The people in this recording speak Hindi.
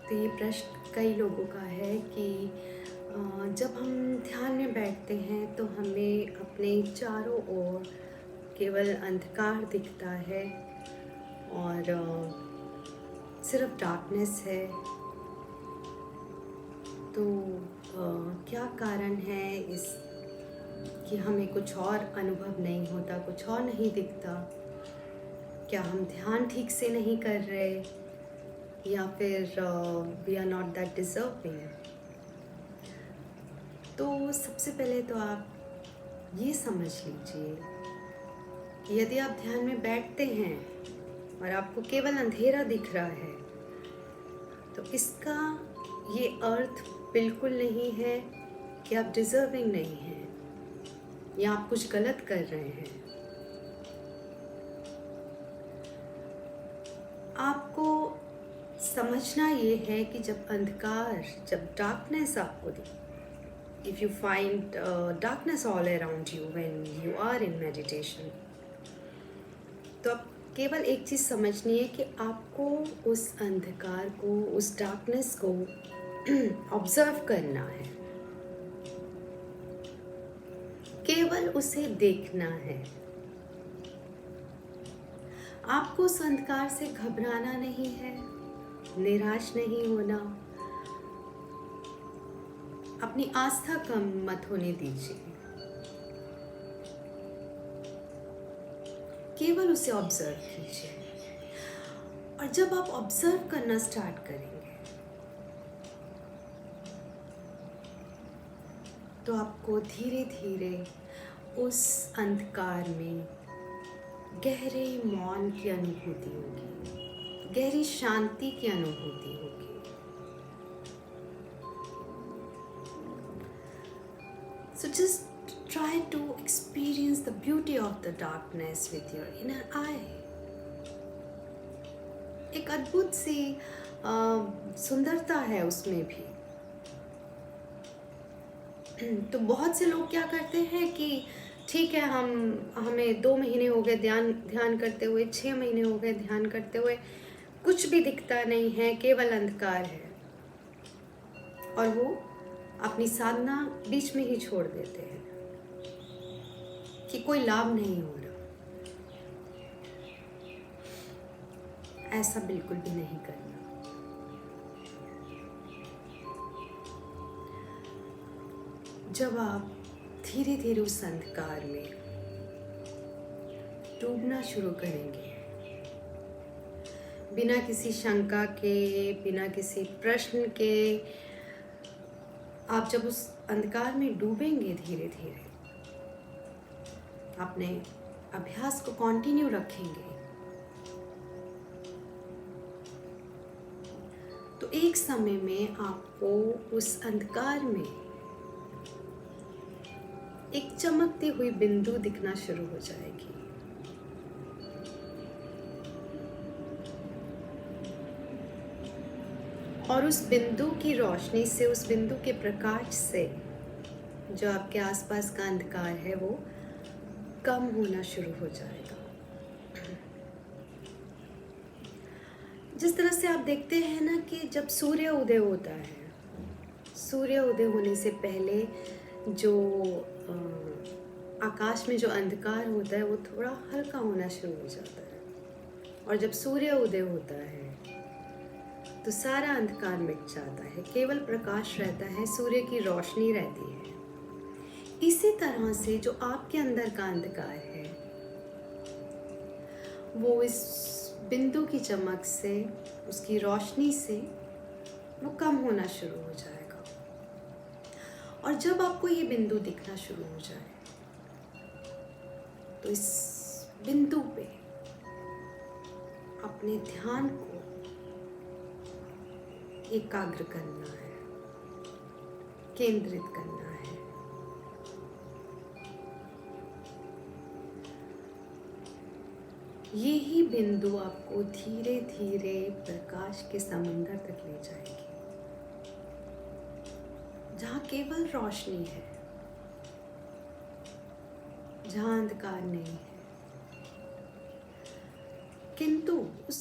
तो ये प्रश्न कई लोगों का है कि जब हम ध्यान में बैठते हैं तो हमें अपने चारों ओर केवल अंधकार दिखता है और सिर्फ डार्कनेस है। तो क्या कारण है इस कि हमें कुछ और अनुभव नहीं होता, कुछ और नहीं दिखता? क्या हम ध्यान ठीक से नहीं कर रहे, या फिर we are not that deserving? तो सबसे पहले तो आप ये समझ लीजिए कि यदि आप ध्यान में बैठते हैं और आपको केवल अंधेरा दिख रहा है, तो इसका ये अर्थ बिल्कुल नहीं है कि आप डिजर्विंग नहीं हैं या आप कुछ गलत कर रहे हैं। आपको समझना ये है कि जब अंधकार, जब डार्कनेस आपको दिखे, if you find darkness all around you when you are in meditation, तो आप केवल एक चीज़ समझनी है कि आपको उस अंधकार को, उस डार्कनेस को ऑब्जर्व करना है, केवल उसे देखना है। आपको उस अंधकार से घबराना नहीं है, निराश नहीं होना, अपनी आस्था कम मत होने दीजिए, केवल उसे ऑब्जर्व कीजिए। और जब आप ऑब्जर्व करना स्टार्ट करेंगे तो आपको धीरे धीरे उस अंधकार में गहरे मौन की अनुभूति होगी, गहरी शांति की अनुभूति होगी। So just try to experience the beauty of the darkness with your inner eye. एक अद्भुत सी सुंदरता है उसमें भी। तो बहुत से लोग क्या करते हैं कि ठीक है, हमें 2 महीने हो गए ध्यान करते हुए, 6 महीने हो गए ध्यान करते हुए, कुछ भी दिखता नहीं है, केवल अंधकार है, और वो अपनी साधना बीच में ही छोड़ देते हैं कि कोई लाभ नहीं हो रहा। ऐसा बिल्कुल भी नहीं करना। जब आप धीरे धीरे उस अंधकार में डूबना शुरू करेंगे, बिना किसी शंका के, बिना किसी प्रश्न के, आप जब उस अंधकार में डूबेंगे धीरे धीरे, अपने अभ्यास को कंटिन्यू रखेंगे, तो एक समय में आपको उस अंधकार में एक चमकती हुई बिंदु दिखना शुरू हो जाएगी। और उस बिंदु की रोशनी से, उस बिंदु के प्रकाश से जो आपके आसपास का अंधकार है वो कम होना शुरू हो जाएगा। जिस तरह से आप देखते हैं ना कि जब सूर्य उदय होता है, सूर्य उदय होने से पहले जो आकाश में जो अंधकार होता है वो थोड़ा हल्का होना शुरू हो जाता है, और जब सूर्य उदय होता है तो सारा अंधकार मिट जाता है, केवल प्रकाश रहता है, सूर्य की रोशनी रहती है। इसी तरह से जो आपके अंदर का अंधकार है वो इस बिंदु की चमक से, उसकी रोशनी से वो कम होना शुरू हो जाएगा। और जब आपको ये बिंदु दिखना शुरू हो जाए तो इस बिंदु पे अपने ध्यान को एकाग्र करना है, केंद्रित करना है। यही बिंदु आपको धीरे धीरे प्रकाश के समंदर तक ले जाएगी, जहाँ केवल रोशनी है, जहाँ अंधकार नहीं है। किंतु उस